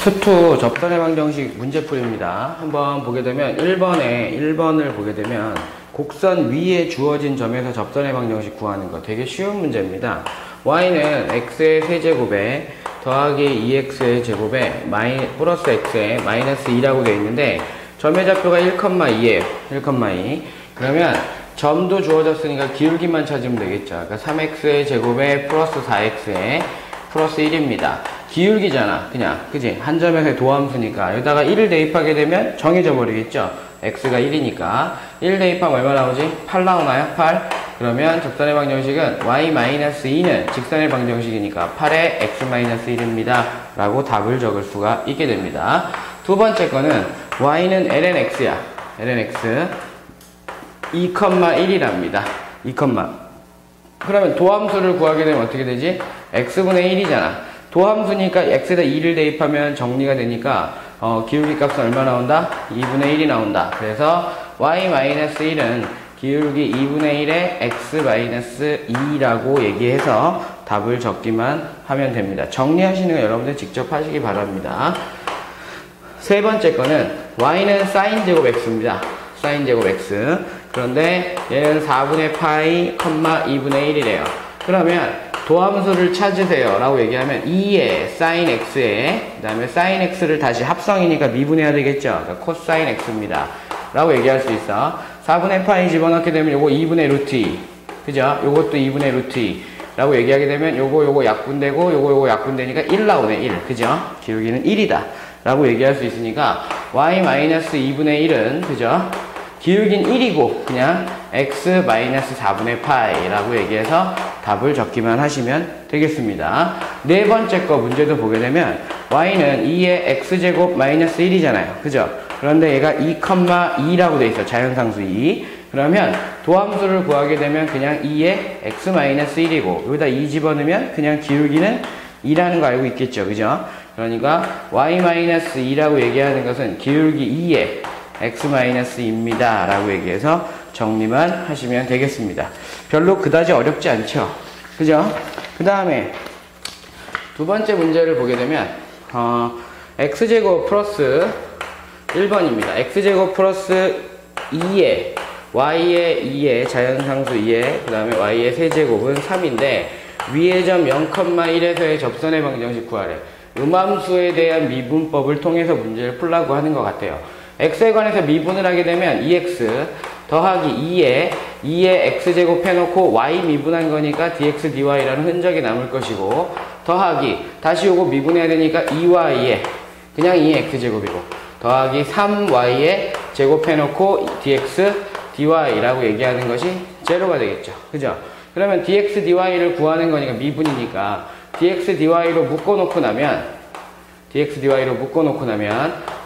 수투 접선의 방정식 문제풀이입니다. 한번 보게 되면 1번을 보게 되면 곡선 위에 주어진 점에서 접선의 방정식 구하는 거 되게 쉬운 문제입니다. y는 x의 세제곱에 더하기 2x의 제곱에 플러스 x에 마이너스 2라고 되어 있는데 점의 좌표가 1,2에요. 1,2. 그러면 점도 주어졌으니까 기울기만 찾으면 되겠죠. 그러니까 3x의 제곱에 플러스 4x에 플러스 1입니다. 기울기잖아. 그냥. 그지? 한 점에서의 도함수니까. 여기다가 1을 대입하게 되면 정해져 버리겠죠. x가 1이니까. 1 대입하면 얼마 나오지? 8 나오나요? 8. 그러면 접선의 방정식은 y-2는 직선의 방정식이니까 8에 x-1입니다. 라고 답을 적을 수가 있게 됩니다. 두 번째 거는 y는 lnx야. lnx 2,1이랍니다. 2, 그러면 도함수를 구하게 되면 어떻게 되지? x분의 1이잖아. 도함수니까 x에다 2를 대입하면 정리가 되니까 기울기 값은 얼마 나온다? 2분의 1이 나온다. 그래서 y-1은 기울기 2분의 1에 x-2라고 얘기해서 답을 적기만 하면 됩니다. 정리하시는 거 여러분들 직접 하시기 바랍니다. 세 번째 거는 y는 사인제곱 x입니다. 사인제곱 x. 그런데 얘는 4분의 파이, 2분의 1이래요. 그러면 도함수를 찾으세요 라고 얘기하면 2의 사인 x에 그 다음에 사인 x를 다시 합성이니까 미분해야 되겠죠. 그러니까 코사인 x입니다 라고 얘기할 수 있어. 4분의 파이 집어넣게 되면 요거 2분의 루트 2, 그죠? 요것도 2분의 루트 2 라고 얘기하게 되면 요거 약분되고 요거 약분되니까 1 나오네. 1, 그죠? 기울기는 1이다 라고 얘기할 수 있으니까 y-2분의 1은 그죠? 기울기는 1이고 그냥 x-4분의 파이라고 얘기해서 답을 적기만 하시면 되겠습니다. 네 번째 거 문제도 보게 되면 y는 2의 x제곱 마이너스 1이잖아요. 그죠? 그런데 얘가 2,2라고 돼 있어. 자연상수 2. 그러면 도함수를 구하게 되면 그냥 2의 x-1이고 여기다 2 집어넣으면 그냥 기울기는 2라는 거 알고 있겠죠. 그죠? 그러니까 y-2라고 얘기하는 것은 기울기 2의 x-2입니다 라고 얘기해서 정리만 하시면 되겠습니다. 별로 그다지 어렵지 않죠. 그죠? 그 다음에 두 번째 문제를 보게 되면 x제곱 플러스 1번입니다. x제곱 플러스 2의 y의 2의 자연상수 2의 그 다음에 y의 세제곱은 3인데 위의 점 0,1에서의 접선의 방정식 구하래. 음함수에 대한 미분법을 통해서 문제를 풀라고 하는 것 같아요. x에 관해서 미분을 하게 되면 2x 더하기 2에 x제곱 해놓고 y 미분한 거니까 dx dy라는 흔적이 남을 것이고 더하기 다시 요거 미분해야 되니까 2y에 그냥 2의 x제곱이고 더하기 3y에 제곱해놓고 dx dy라고 얘기하는 것이 제로가 되겠죠. 그죠? 그러면 dx dy를 구하는 거니까 미분이니까 dx dy로 묶어놓고 나면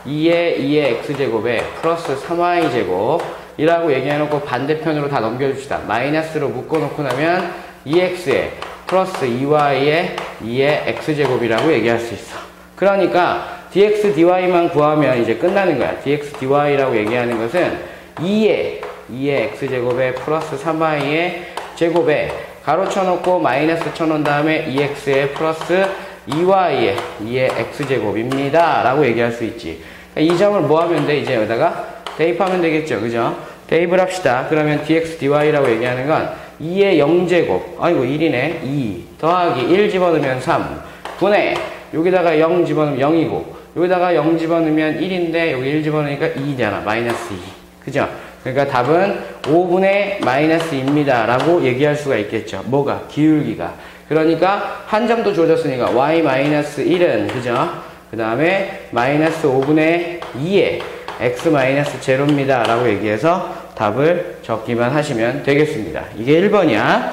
2의 x제곱에 플러스 3y제곱 이라고 얘기해놓고 반대편으로 다 넘겨줍시다. 마이너스로 묶어놓고 나면 2x에 플러스 2y에 2의 x제곱이라고 얘기할 수 있어. 그러니까 dx dy만 구하면 이제 끝나는 거야. dx dy라고 얘기하는 것은 2의 x제곱에 플러스 3y의 제곱에 가로 쳐놓고 마이너스 쳐놓은 다음에 2x에 플러스 2y의 2의 x제곱입니다 라고 얘기할 수 있지. 이 점을 뭐 하면 돼? 이제 여기다가 대입하면 되겠죠. 그죠? 대입을 합시다. 그러면 dx dy라고 얘기하는 건 2의 0제곱 아이고 1이네 2 더하기 1 집어넣으면 3 분의 여기다가 0 집어넣으면 0이고 여기다가 0 집어넣으면 1인데 여기 1 집어넣으니까 2잖아. 마이너스 2. 그죠? 그러니까 답은 5분의 마이너스 2입니다 라고 얘기할 수가 있겠죠. 뭐가? 기울기가. 그러니까 한 점도 주어졌으니까 y-1은 그죠? 그 다음에 마이너스 5분의 2에 x-0입니다 라고 얘기해서 답을 적기만 하시면 되겠습니다. 이게 1번이야.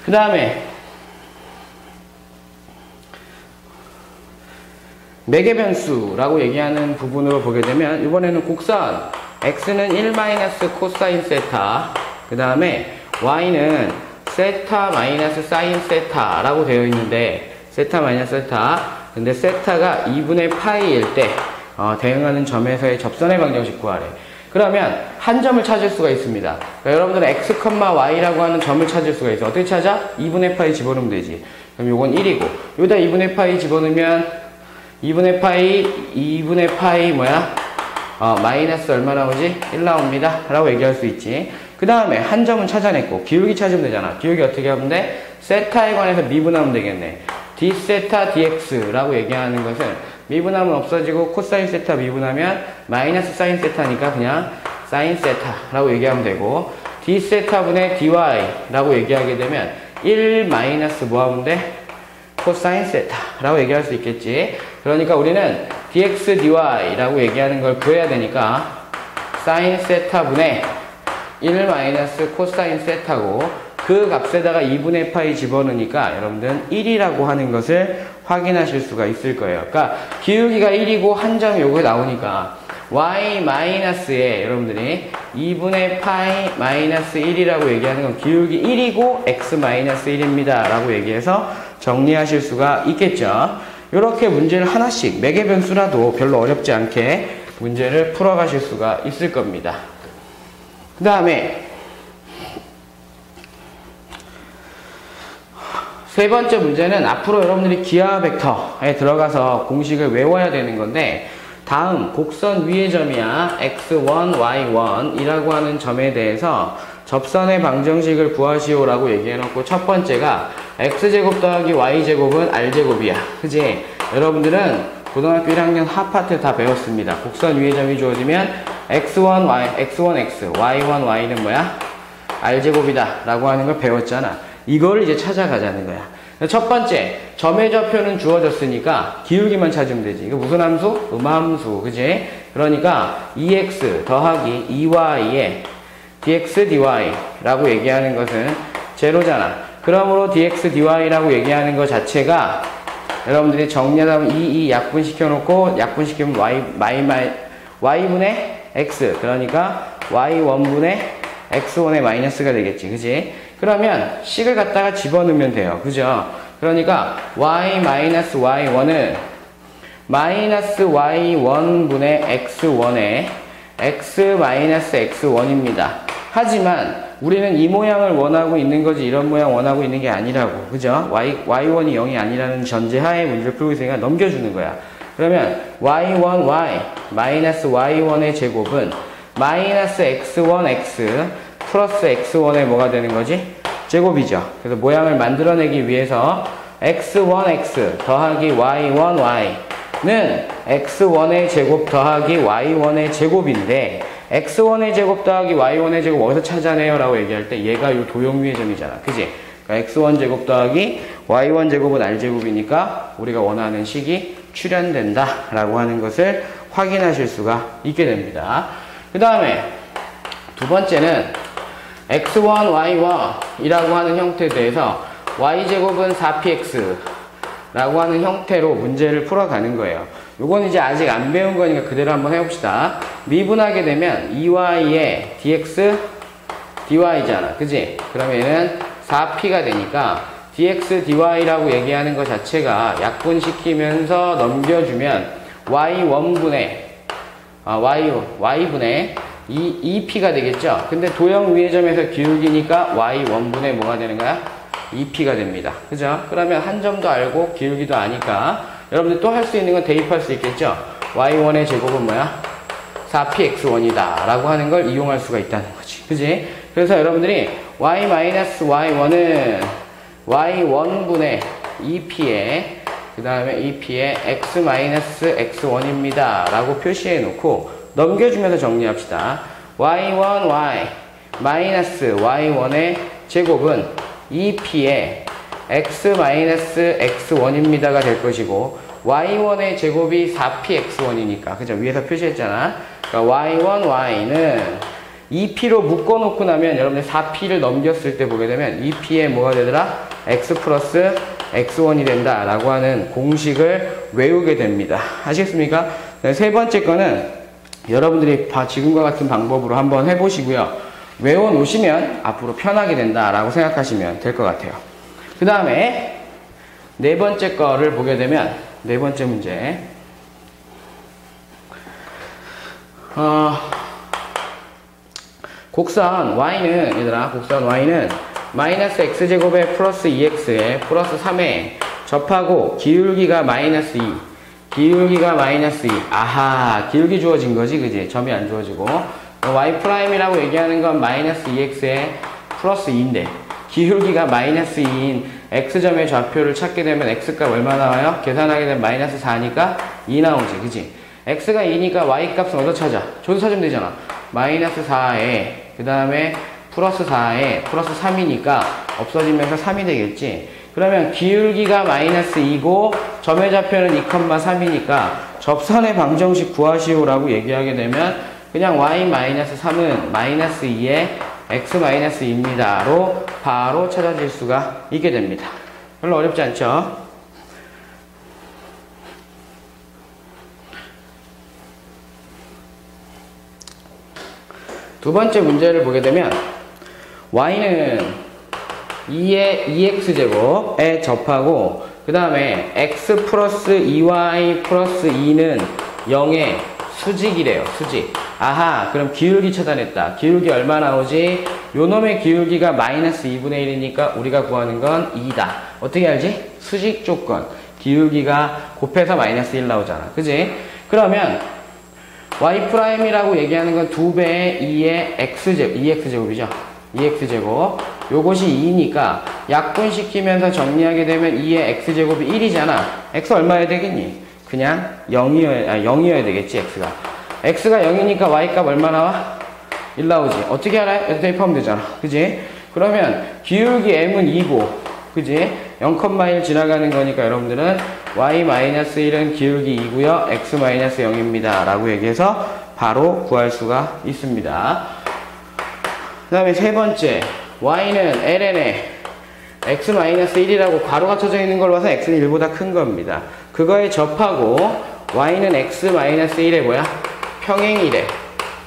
그 다음에 매개변수라고 얘기하는 부분으로 보게 되면 이번에는 곡선 x는 1- 코사인 세타 그 다음에 y는 세타 마이너스 사인 세타라고 되어 있는데 세타 마이너스 세타 근데 세타가 2분의 파이일 때 대응하는 점에서의 접선의 방정식 구하래. 그러면 한 점을 찾을 수가 있습니다. 그러니까 여러분들은 x, y라고 하는 점을 찾을 수가 있어. 어떻게 찾아? 2분의 파이 집어넣으면 되지. 그럼 요건 1이고 여기다 2분의 파이 집어넣으면 2분의 파이 뭐야? 마이너스 얼마 나오지? 1 나옵니다. 라고 얘기할 수 있지. 그 다음에 한 점은 찾아냈고, 기울기 찾으면 되잖아. 기울기 어떻게 하면 돼? 세타에 관해서 미분하면 되겠네. d 세타 dx라고 얘기하는 것은 미분하면 없어지고 코사인 세타 미분하면 마이너스 사인 세타니까 그냥 사인 세타라고 얘기하면 되고, d 세타분의 dy라고 얘기하게 되면 1 마이너스 뭐 하면 돼? 코사인 세타라고 얘기할 수 있겠지. 그러니까 우리는 dx dy라고 얘기하는 걸 구해야 되니까 사인 세타분의 1 마이너스 코사인 세타고, 그 값에다가 2분의 파이 집어넣으니까 여러분들은 1이라고 하는 것을 확인하실 수가 있을 거예요. 그러니까 기울기가 1이고 한 점 요거 나오니까 y 마이너스에 여러분들이 2분의 파이 마이너스 1이라고 얘기하는 건 기울기 1이고 x 마이너스 1입니다 라고 얘기해서 정리하실 수가 있겠죠. 이렇게 문제를 하나씩 매개 변수라도 별로 어렵지 않게 문제를 풀어가실 수가 있을 겁니다. 그 다음에 세 번째 문제는 앞으로 여러분들이 기하 벡터에 들어가서 공식을 외워야 되는 건데, 다음 곡선 위의 점이야 x1, y1 이라고 하는 점에 대해서 접선의 방정식을 구하시오 라고 얘기해놓고, 첫 번째가 x제곱 더하기 y제곱은 r제곱이야. 그지? 여러분들은 고등학교 1학년 하파트 다 배웠습니다. 곡선 위의 점이 주어지면 x1, x, y1, y는 뭐야? r제곱이다 라고 하는 걸 배웠잖아. 이걸 이제 찾아가자는 거야. 첫 번째, 점의 좌표는 주어졌으니까 기울기만 찾으면 되지. 이거 무슨 함수? 음함수. 그지? 그러니까 2x 더하기 2y에 dx dy라고 얘기하는 것은 제로잖아. 그러므로 dx dy라고 얘기하는 것 자체가 여러분들이 정리하다 보면 이 약분시켜 놓고 약분시키면 y분의 x, 그러니까 y1분의 x1의 마이너스가 되겠지. 그지? 그러면 식을 갖다가 집어넣으면 돼요. 그죠? 그러니까 y-y1은 마이너스 y1분의 x1에 x-x1입니다. 하지만 우리는 이 모양을 원하고 있는 거지 이런 모양 원하고 있는 게 아니라고. 그죠? y1이 0이 아니라는 전제하에 문제를 풀고 있으니까 넘겨주는 거야. 그러면 y1y 마이너스 y1의 제곱은 마이너스 x1x 플러스 x1의 뭐가 되는 거지? 제곱이죠. 그래서 모양을 만들어내기 위해서 x1x 더하기 y1y는 x1의 제곱 더하기 y1의 제곱인데, x1의 제곱 더하기 y1의 제곱 어디서 찾아내요? 라고 얘기할 때 얘가 이 도형위의 점이잖아. 그지? 그러니까 x1 제곱 더하기 y1 제곱은 r제곱이니까 우리가 원하는 식이 출현된다 라고 하는 것을 확인하실 수가 있게 됩니다. 그 다음에 두 번째는 x1, y1 이라고 하는 형태에 대해서 y제곱은 4px 라고 하는 형태로 문제를 풀어가는 거예요. 요건 이제 아직 안 배운 거니까 그대로 한번 해봅시다. 미분하게 되면 2y에 dx dy잖아. 그지? 그러면 얘는 4p가 되니까 dx dy라고 얘기하는 것 자체가 약분시키면서 넘겨주면 y1분의 y분의 2p가 되겠죠? 근데 도형 위의 점에서 기울기니까 y1분의 뭐가 되는 거야? 2p가 됩니다. 그죠? 그러면 한 점도 알고 기울기도 아니까 여러분들 또 할 수 있는 건 대입할 수 있겠죠? y1의 제곱은 뭐야? 4px1이다 라고 하는 걸 이용할 수가 있다는 거지. 그지? 그래서 여러분들이 y-y1은 y1분의 2p에 그 다음에 2p에 x-x1입니다 라고 표시해 놓고 넘겨주면서 정리합시다. y1y 마이너스 y1의 제곱은 2p의 x-x1입니다가 될 것이고, y1의 제곱이 4px1이니까 그죠? 위에서 표시했잖아. 그러니까 y1y는 2p로 묶어놓고 나면 여러분들 4p를 넘겼을 때 보게 되면 2p의 뭐가 되더라? x 플러스 x1이 된다 라고 하는 공식을 외우게 됩니다. 아시겠습니까? 세 번째 거는 여러분들이 지금과 같은 방법으로 한번 해보시고요. 외워놓으시면 앞으로 편하게 된다라고 생각하시면 될 것 같아요. 그 다음에 네 번째 거를 보게 되면 네 번째 문제. 곡선 y는 얘들아 곡선 y는 마이너스 x제곱에 플러스 2x에 플러스 3에 접하고 기울기가 마이너스 2 기울기가 마이너스 2. 아하, 기울기 주어진 거지, 그지? 점이 안 주어지고. y'이라고 얘기하는 건 마이너스 2x에 플러스 2인데, 기울기가 마이너스 2인 x점의 좌표를 찾게 되면 x값 얼마 나와요? 계산하게 되면 마이너스 4니까 2 나오지, 그지? x가 2니까 y값은 어디서 찾아? 저기서 찾으면 되잖아. 마이너스 4에, 그 다음에 플러스 4에 플러스 3이니까 없어지면서 3이 되겠지? 그러면 기울기가 마이너스 2고 점의 좌표는 2,3이니까 접선의 방정식 구하시오라고 얘기하게 되면 그냥 y-3은 마이너스 2에 x-2입니다로 바로 찾아질 수가 있게 됩니다. 별로 어렵지 않죠? 두 번째 문제를 보게 되면 y는 2의 2x제곱에 접하고 그 다음에 x 플러스 2y 플러스 2는 0의 수직이래요. 수직. 아하, 그럼 기울기 찾아냈다. 기울기 얼마 나오지? 요놈의 기울기가 마이너스 2분의 1이니까 우리가 구하는 건 2다. 어떻게 알지? 수직 조건. 기울기가 곱해서 마이너스 1 나오잖아. 그지? 그러면 y'이라고 얘기하는 건 2배의 2의 x제곱, 2x제곱이죠. 2x제곱. 요것이 2니까 약분시키면서 정리하게 되면 2의 x제곱이 1이잖아. x 얼마여야 되겠니? 그냥 0이어야 되겠지, x가. x가 0이니까 y값 얼마 나와? 1 나오지. 어떻게 알아요? 여기서 대입하면 되잖아. 그지? 그러면 기울기 m은 2고, 그지? 0,1 지나가는 거니까 여러분들은 y-1은 기울기 2고요, x-0입니다. 라고 얘기해서 바로 구할 수가 있습니다. 그 다음에 세 번째, y는 ln에 x-1이라고 괄호가 쳐져 있는 걸 봐서 x는 1보다 큰 겁니다. 그거에 접하고 y는 x-1의 뭐야? 평행이래.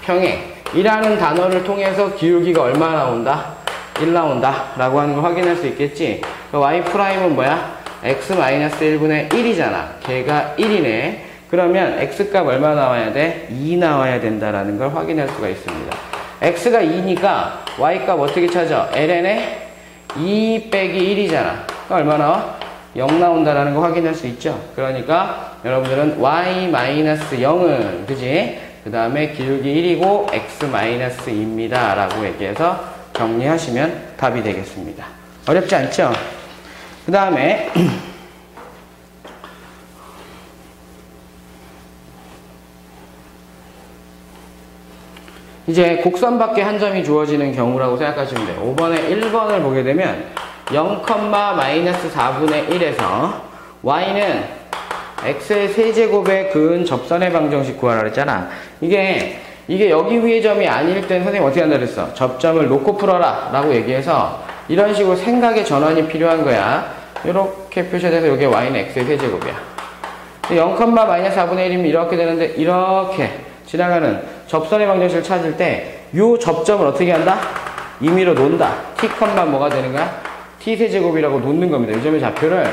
평행. 이라는 단어를 통해서 기울기가 얼마 나온다? 1 나온다. 라고 하는 걸 확인할 수 있겠지? y'은 뭐야? x-1분의 1이잖아. 걔가 1이네. 그러면 x값 얼마 나와야 돼? 2 나와야 된다라는 걸 확인할 수가 있습니다. x가 2니까 y값 어떻게 찾아? ln에 2 빼기 1이잖아. 얼마 나와? 0 나온다라는 거 확인할 수 있죠. 그러니까 여러분들은 y-0은 그지? 그 다음에 기울기 1이고 x-2입니다 라고 얘기해서 정리하시면 답이 되겠습니다. 어렵지 않죠? 그 다음에 이제 곡선밖에 한 점이 주어지는 경우라고 생각하시면 돼요. 5번에 1번을 보게 되면 0,-4분의 1에서 y는 x의 세제곱에 그은 접선의 방정식 구하라 그랬잖아. 이게 여기 위의 점이 아닐 땐 선생님 어떻게 한다 그랬어? 접점을 놓고 풀어라 라고 얘기해서 이런 식으로 생각의 전환이 필요한 거야. 이렇게 표시돼서 이게 y는 x의 세제곱이야. 0,-4분의 1이면 이렇게 되는데 이렇게 지나가는 접선의 방정식을 찾을 때 이 접점을 어떻게 한다? 임의로 놓는다. t, 뭐가 되는 거야? t 세제곱이라고 놓는 겁니다. 이 점의 좌표를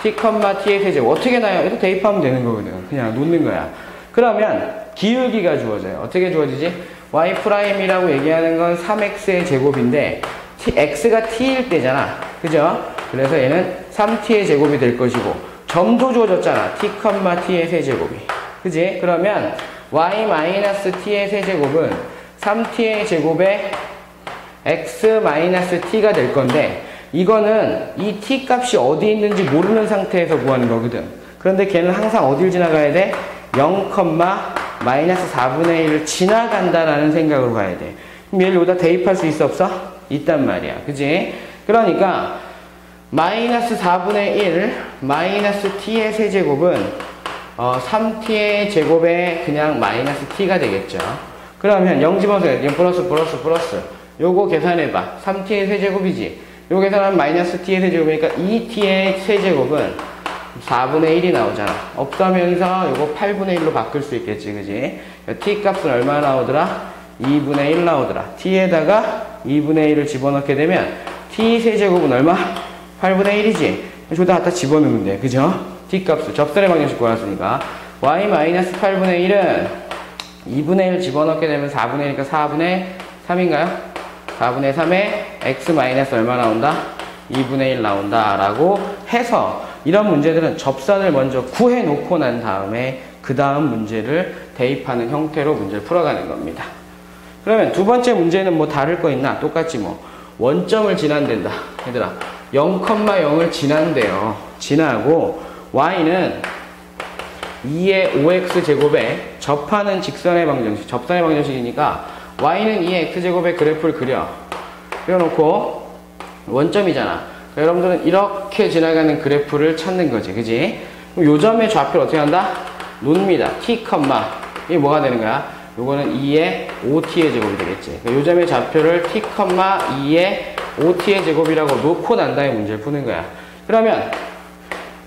t, t의 세제곱. 어떻게 나요? 이렇게 대입하면 되는 거거든. 그냥 놓는 거야. 그러면 기울기가 주어져요. 어떻게 주어지지? y'이라고 얘기하는 건 3x의 제곱인데 x가 t일 때잖아. 그죠? 그래서 얘는 3t의 제곱이 될 것이고 점도 주어졌잖아. t, t의 세제곱이. 그지? 그러면 y-t의 세제곱은 3t의 제곱에 x-t가 될 건데 이거는 이 t 값이 어디 있는지 모르는 상태에서 구하는 거거든. 그런데 걔는 항상 어딜 지나가야 돼? 0,-4분의 1을 지나간다라는 생각으로 가야 돼. 그럼 얘를 여기다 대입할 수 있어 없어? 있단 말이야. 그지? 그러니까 -4분의 1 t의 세제곱은 3t의 제곱에 그냥 -t가 되겠죠. 그러면 0 집어넣어야 돼. 플러스. 요거 계산해봐. 3t의 세제곱이지. 요거 계산하면 -t의 세제곱이니까 2t의 세제곱은 4분의 1이 나오잖아. 없다면서 요거 8분의 1로 바꿀 수 있겠지. 그지? t 값은 얼마 나오더라? 2분의 1 나오더라. t에다가 2분의 1을 집어넣게 되면 t 세제곱은 얼마? 8분의 1이지. 저기다 갖다 집어넣으면 돼. 그죠? t 값을 접선의 방정식 구했으니까 y-8분의 1은 2분의 1 집어넣게 되면 4분의 1이니까 4분의 3인가요? 4분의 3에 x 마이너스 얼마 나온다? 2분의 1 나온다 라고 해서 이런 문제들은 접선을 먼저 구해 놓고 난 다음에 그 다음 문제를 대입하는 형태로 문제를 풀어가는 겁니다. 그러면 두 번째 문제는 뭐 다를 거 있나? 똑같지 뭐. 원점을 지난댄다. 얘들아 0,0을 지난대요. 지나고 y는 2의 5x 제곱에 접하는 직선의 방정식, 접선의 방정식이니까 y는 2의 x제곱의 그래프를 그려놓고 원점이잖아. 그러니까 여러분들은 이렇게 지나가는 그래프를 찾는 거지, 그지? 그럼 요 점의 좌표를 어떻게 한다? 놓습니다. t, 이게 뭐가 되는 거야? 요거는 2의 5t의 제곱이 되겠지. 그러니까 요 점의 좌표를 t, 2의 5t의 제곱이라고 놓고 난 다음에 문제를 푸는 거야. 그러면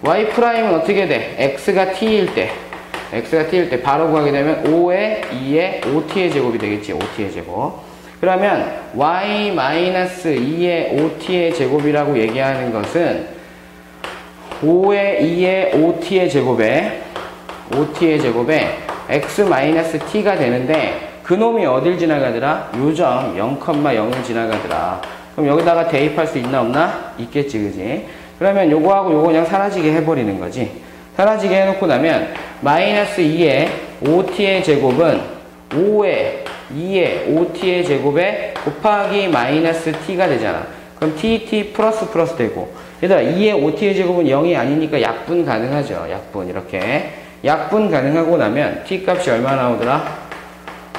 y'은 어떻게 돼? x가 t일 때 바로 구하게 되면 5의 2의 5t의 제곱이 되겠지. 5t의 제곱. 그러면 y-2의 5t의 제곱이라고 얘기하는 것은 5의 2의 5t의 제곱에 x-t가 되는데 그놈이 어딜 지나가더라? 요점 0,0을 지나가더라. 그럼 여기다가 대입할 수 있나 없나? 있겠지, 그지? 그러면 요거하고 요거 그냥 사라지게 해버리는 거지. 사라지게 해놓고 나면 마이너스 2의 5t의 제곱은 5의 2의 5t의 제곱에 곱하기 마이너스 t가 되잖아. 그럼 t 플러스 되고, 얘들아 2의 5t의 제곱은 0이 아니니까 약분 가능하죠. 약분 이렇게 약분 가능하고 나면 t 값이 얼마 나오더라?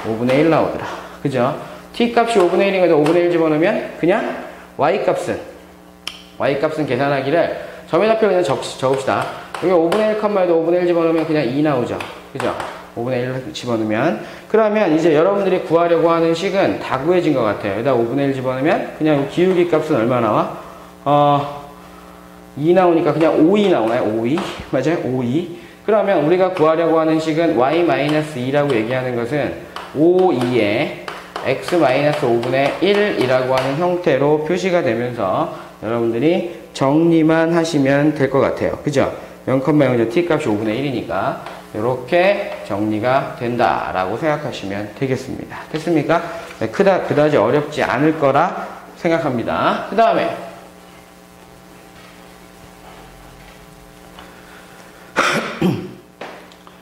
5분의 1 나오더라. 그죠? t 값이 5분의 1인가 5분의 1 집어넣으면 그냥 y 값은 계산하기를 점의 좌표를 그냥 적읍시다. 여기 5분의 1컴마에도 5분의 1 집어넣으면 그냥 2 나오죠. 그죠? 5분의 1 집어넣으면. 그러면 이제 여러분들이 구하려고 하는 식은 다 구해진 것 같아요. 여기다 5분의 1 집어넣으면 그냥 기울기 값은 얼마 나와? 2 나오니까 그냥 5이 나오나요? 5이? 맞아요? 5이. 그러면 우리가 구하려고 하는 식은 y-2라고 얘기하는 것은 5,2의 x-5분의 1이라고 하는 형태로 표시가 되면서 여러분들이 정리만 하시면 될 것 같아요. 그죠? 0,0 t 값이 5분의 1이니까 이렇게 정리가 된다라고 생각하시면 되겠습니다. 됐습니까? 네, 그다지 어렵지 않을 거라 생각합니다. 그 다음에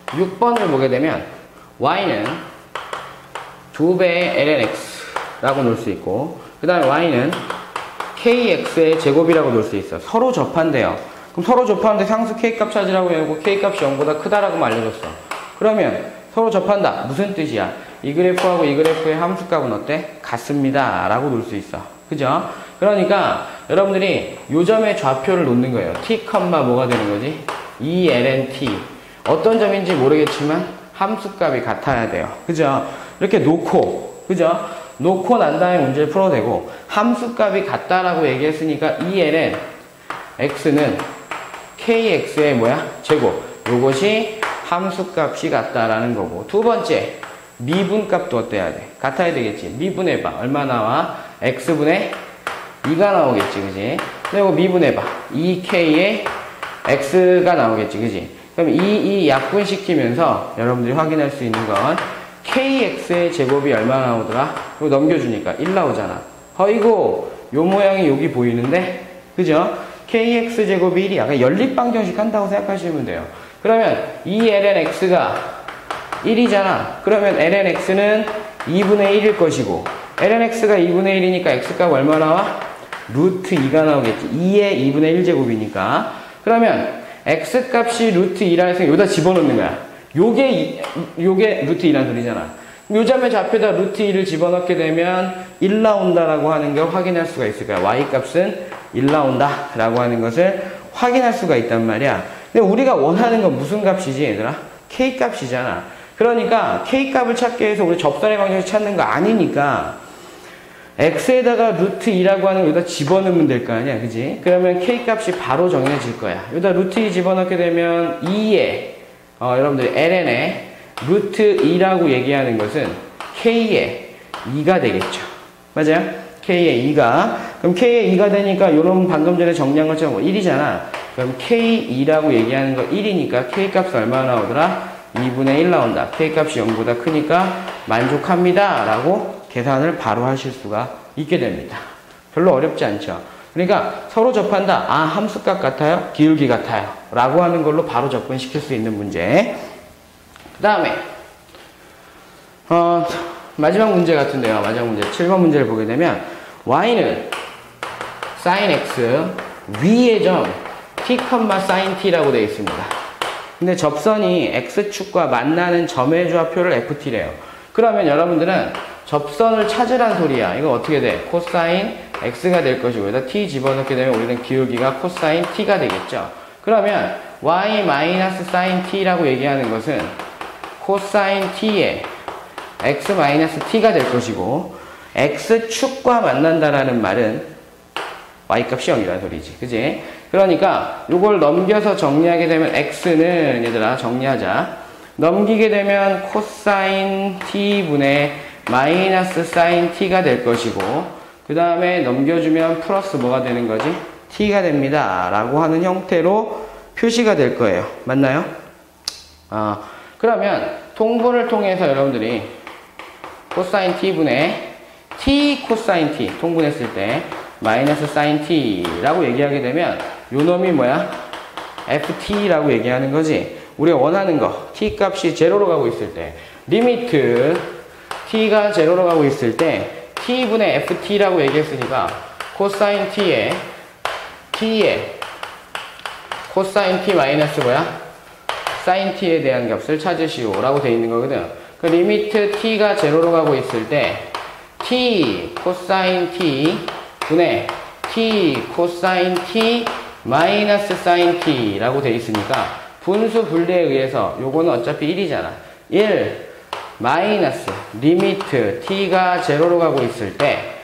6번을 보게 되면 y는 2배의 lnx라고 놓을 수 있고, 그 다음에 y는 kx의 제곱이라고 놓을 수 있어. 서로 접한대요. 그럼 서로 접하는데 상수 k값 찾으라고 해놓고 k값이 0보다 크다라고 알려줬어. 그러면 서로 접한다. 무슨 뜻이야? 이 그래프하고 이 그래프의 함수값은 어때? 같습니다 라고 놓을 수 있어. 그죠? 그러니까 여러분들이 요 점의 좌표를 놓는 거예요. t, 뭐가 되는 거지? 2ln(t). 어떤 점인지 모르겠지만 함수값이 같아야 돼요. 그죠? 이렇게 놓고, 그죠? 놓고 난 다음에 문제를 풀어도 되고, 함수값이 같다라고 얘기했으니까 2ln x는 kx의 뭐야? 제곱. 요것이 함수값이 같다라는 거고. 두 번째, 미분값도 어때야 돼? 같아야 되겠지. 미분해봐. 얼마 나와? x분의 2가 나오겠지. 그지? 그리고 미분해봐. 2k의 x가 나오겠지. 그지? 그럼 이 약분시키면서 여러분들이 확인할 수 있는 건 kx의 제곱이 얼마 나오더라? 이거 넘겨주니까 1 나오잖아. 어이구, 요 모양이 여기 보이는데? 그죠? kx 제곱이 1이야. 그냥 연립방정식 한다고 생각하시면 돼요. 그러면 이 lnx가 1이잖아. 그러면 lnx는 2분의 1일 것이고, lnx가 2분의 1이니까 x값 얼마 나와? 루트 2가 나오겠지. 2의 2분의 1제곱이니까. 그러면 x값이 루트 2라는 생각 여기다 집어넣는 거야. 요게 루트 2라는 소리잖아. 요 점의 좌표에다 루트 2를 집어넣게 되면 1 나온다라고 하는 걸 확인할 수가 있을 거야. y값은 1 나온다라고 하는 것을 확인할 수가 있단 말이야. 근데 우리가 원하는 건 무슨 값이지, 얘들아? k값이잖아. 그러니까 k값을 찾기 위해서 우리 접선의 방정식 찾는 거 아니니까 x에다가 루트 2라고 하는 거 여기다 집어넣으면 될 거 아니야, 그지? 그러면 k값이 바로 정해질 거야. 여기다 루트 2 집어넣게 되면 2에 여러분들이 ln에 루트 2라고 얘기하는 것은 k의 2가 되겠죠. 맞아요? k의 2가. 그럼 k의 2가 되니까 요런 방금 전에 정리한 것처럼 1이잖아. 그럼 k2라고 얘기하는 거 1이니까 k값 얼마 나오더라? 2분의 1 나온다. k값이 0보다 크니까 만족합니다 라고 계산을 바로 하실 수가 있게 됩니다. 별로 어렵지 않죠. 그러니까 서로 접한다. 아, 함수값 같아요? 기울기 같아요? 라고 하는 걸로 바로 접근시킬 수 있는 문제. 그 다음에 마지막 문제 같은데요. 마지막 문제 7번 문제를 보게 되면 y는 sin x 위의 점 t, sin t라고 되어 있습니다. 근데 접선이 x축과 만나는 점의 좌표를 ft래요. 그러면 여러분들은 접선을 찾으란 소리야. 이거 어떻게 돼? 코사인 x가 될 것이고 여기다 t 집어넣게 되면 우리는 기울기가 코사인 t가 되겠죠. 그러면 y 마이너스 sin t라고 얘기하는 것은 코사인 t에 x 마이너스 t가 될 것이고 x축과 만난다라는 말은 y값이 0이라는 소리지. 그지? 그러니까 이걸 넘겨서 정리하게 되면 x는 얘들아 정리하자. 넘기게 되면 코사인 t분의 마이너스 사인 t가 될 것이고 그 다음에 넘겨주면 플러스 뭐가 되는 거지? t가 됩니다. 라고 하는 형태로 표시가 될 거예요. 맞나요? 그러면 통분을 통해서 여러분들이 코사인 t분의 t 코사인 t 통분했을 때 마이너스 사인 t라고 얘기하게 되면 요 놈이 뭐야? ft라고 얘기하는 거지. 우리가 원하는 거 t 값이 제로로 가고 있을 때 리미트 t가 제로로 가고 있을 때 t분의 ft라고 얘기했으니까 코사인 t에 코사인 t 마이너스 뭐야? 사인 t에 대한 값을 찾으시오 라고 되어 있는 거거든. 그 리미트 t가 제로로 가고 있을 때 t 코사인 t 분의 t 코사인 t 마이너스 사인 t 라고 되어 있으니까 분수 분리에 의해서 요거는 어차피 1이잖아. 1 마이너스 리미트 t가 제로로 가고 있을 때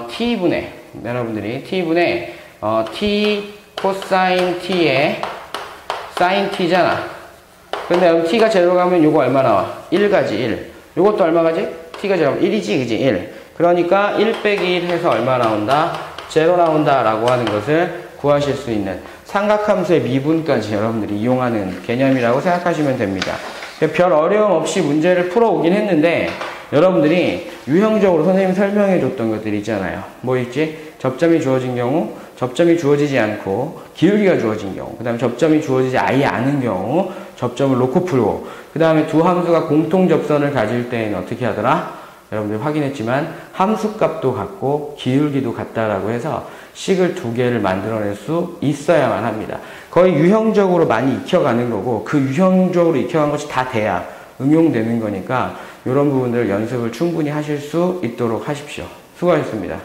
t분의 여러분들이 t분의 t 코사인 t의 사인 t잖아. 근데 여기 t가 제로로 가면 요거 얼마 나와? 1 가지 1. 요것도 얼마 가지? t가 제로면 1이지 그지? 1. 그러니까 1 빼기 1 해서 얼마 나온다? 제로 나온다 라고 하는 것을 구하실 수 있는 삼각함수의 미분까지 여러분들이 이용하는 개념이라고 생각하시면 됩니다. 별 어려움 없이 문제를 풀어오긴 했는데 여러분들이 유형적으로 선생님이 설명해 줬던 것들이 있잖아요. 뭐 있지? 접점이 주어진 경우, 접점이 주어지지 않고 기울기가 주어진 경우, 그 다음에 접점이 주어지지 아예 않은 경우 접점을 놓고 풀고, 그 다음에 두 함수가 공통 접선을 가질 때에는 어떻게 하더라? 여러분들 확인했지만 함수값도 같고 기울기도 같다라고 해서 식을 두 개를 만들어낼 수 있어야만 합니다. 거의 유형적으로 많이 익혀가는 거고 그 유형적으로 익혀간 것이 다 돼야 응용되는 거니까 이런 부분들 연습을 충분히 하실 수 있도록 하십시오. 수고하셨습니다.